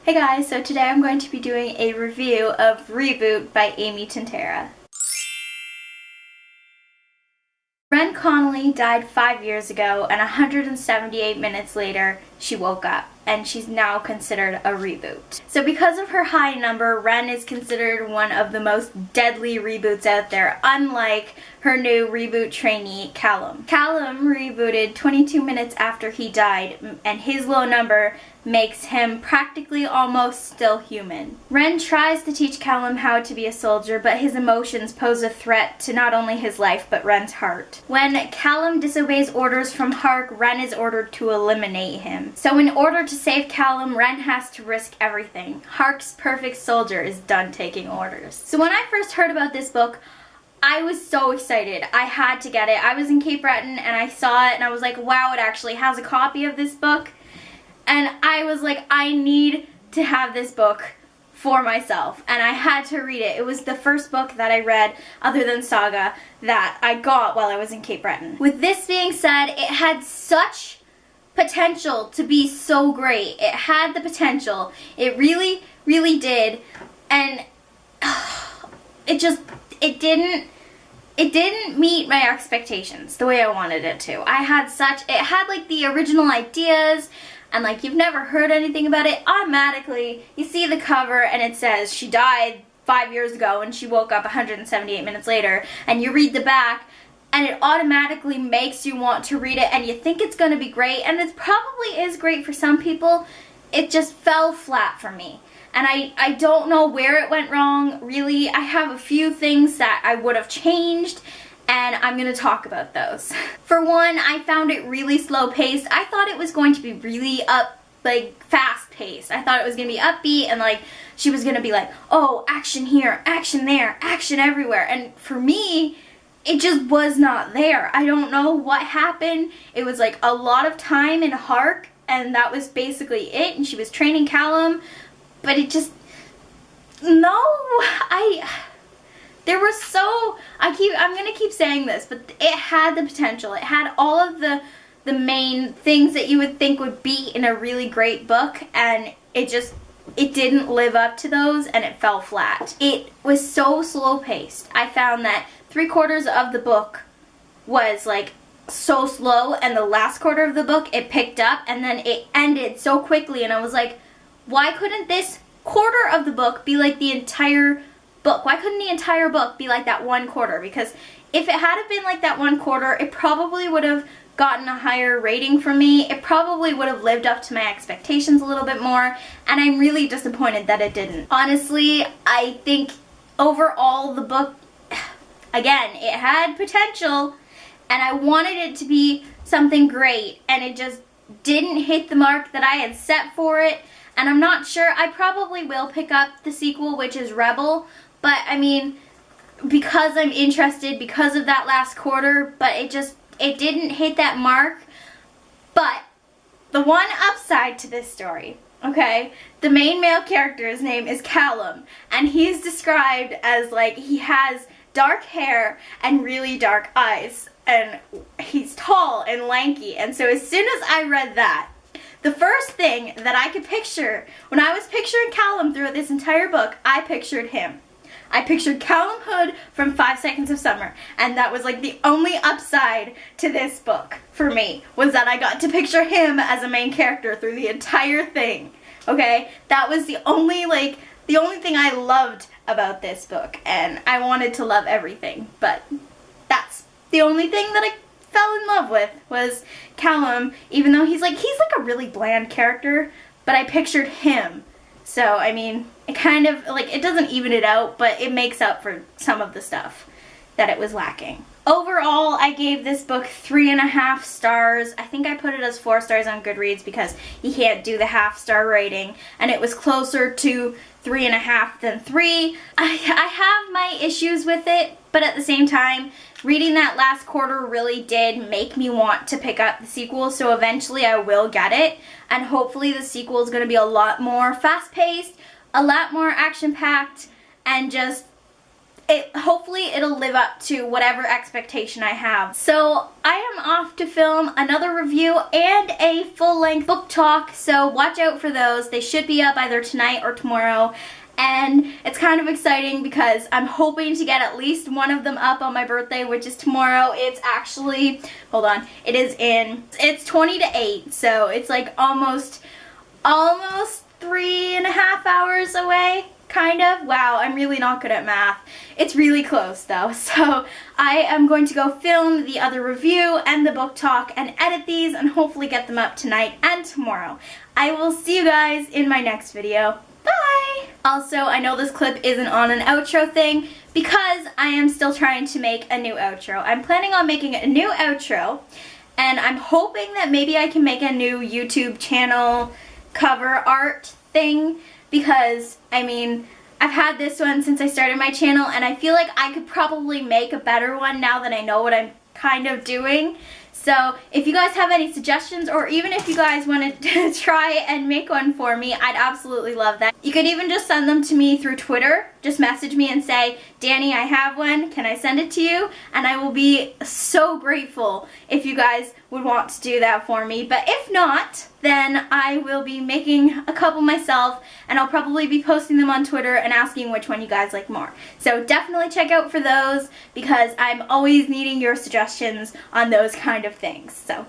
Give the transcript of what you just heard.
Hey guys, so today I'm going to be doing a review of Reboot by Amy Tintera. Ren Connolly died 5 years ago, and 178 minutes later, she woke up, and she's now considered a reboot. So because of her high number, Ren is considered one of the most deadly reboots out there, unlike her new reboot trainee, Callum. Callum rebooted 22 minutes after he died, and his low number makes him practically almost still human. Ren tries to teach Callum how to be a soldier, but his emotions pose a threat to not only his life, but Ren's heart. When Callum disobeys orders from Hark, Ren is ordered to eliminate him. So in order to save Callum, Ren has to risk everything. Hark's perfect soldier is done taking orders. So when I first heard about this book, I was so excited. I had to get it. I was in Cape Breton and I saw it and I was like, wow, it actually has a copy of this book. And I was like, I need to have this book for myself. And I had to read it. It was the first book that I read, other than Saga, that I got while I was in Cape Breton. With this being said, it had such potential to be so great. It had the potential. It really, really did. And it didn't meet my expectations the way I wanted it to. It had like the original ideas, and like you've never heard anything about it, automatically you see the cover and it says she died 5 years ago and she woke up 178 minutes later, and you read the back and it automatically makes you want to read it and you think it's going to be great, and it probably is great for some people. It just fell flat for me. And I don't know where it went wrong, really. I have a few things that I would have changed, and I'm going to talk about those. For one, I found it really slow-paced. I thought it was going to be really fast-paced. I thought it was going to be upbeat, and like she was going to be like, oh, action here, action there, action everywhere. And for me, it just was not there. I don't know what happened. It was like a lot of time in Hark, and that was basically it, and she was training Callum. But it just, I'm gonna keep saying this, but it had the potential. It had all of the main things that you would think would be in a really great book, and it didn't live up to those, and it fell flat. It was so slow paced. I found that 3/4 of the book was like so slow, and the last quarter of the book it picked up, and then it ended so quickly, and I was like, why couldn't this quarter of the book be like the entire book? Why couldn't the entire book be like that 1/4? Because if it had been like that 1/4, it probably would have gotten a higher rating from me. It probably would have lived up to my expectations a little bit more, and I'm really disappointed that it didn't. Honestly, I think overall the book, again, it had potential, and I wanted it to be something great, and it just didn't hit the mark that I had set for it. And I'm not sure, I probably will pick up the sequel, which is Rebel, but I mean, because I'm interested, because of that last quarter, but it didn't hit that mark. But the one upside to this story, okay, the main male character's name is Callum, and he's described as like, he has dark hair and really dark eyes, and he's tall and lanky, and so as soon as I read that, the first thing that I could picture, when I was picturing Callum throughout this entire book, I pictured him. I pictured Callum Hood from 5 Seconds of Summer, and that was like the only upside to this book for me, was that I got to picture him as a main character through the entire thing, okay? That was the only thing I loved about this book, and I wanted to love everything, but that's the only thing that I fell in love with, was Callum, even though he's like a really bland character, but I pictured him. So, I mean, it kind of, like, it doesn't even it out, but it makes up for some of the stuff that it was lacking. Overall, I gave this book 3.5 stars. I think I put it as 4 stars on Goodreads because you can't do the half-star rating, and it was closer to 3.5 than 3. I have my issues with it, but at the same time, reading that last quarter really did make me want to pick up the sequel, so eventually I will get it, and hopefully the sequel is going to be a lot more fast-paced, a lot more action-packed, and just, hopefully it'll live up to whatever expectation I have. So I am off to film another review and a full-length book talk, so watch out for those. They should be up either tonight or tomorrow. And it's kind of exciting because I'm hoping to get at least one of them up on my birthday, which is tomorrow. It's actually, hold on, it's 20 to 8, so it's like almost 3.5 hours away, kind of. Wow, I'm really not good at math. It's really close though. So I am going to go film the other review and the book talk and edit these and hopefully get them up tonight and tomorrow. I will see you guys in my next video. Bye! Also, I know this clip isn't on an outro thing because I am still trying to make a new outro. I'm planning on making a new outro, and I'm hoping that maybe I can make a new YouTube channel cover art thing because, I mean, I've had this one since I started my channel and I feel like I could probably make a better one now that I know what I'm kind of doing. So if you guys have any suggestions, or even if you guys wanted to try and make one for me, I'd absolutely love that. You could even just send them to me through Twitter. Just message me and say, Danny, I have one. Can I send it to you? And I will be so grateful if you guys would want to do that for me. But if not, then I will be making a couple myself, and I'll probably be posting them on Twitter and asking which one you guys like more. So definitely check out for those because I'm always needing your suggestions on those kind of things. So.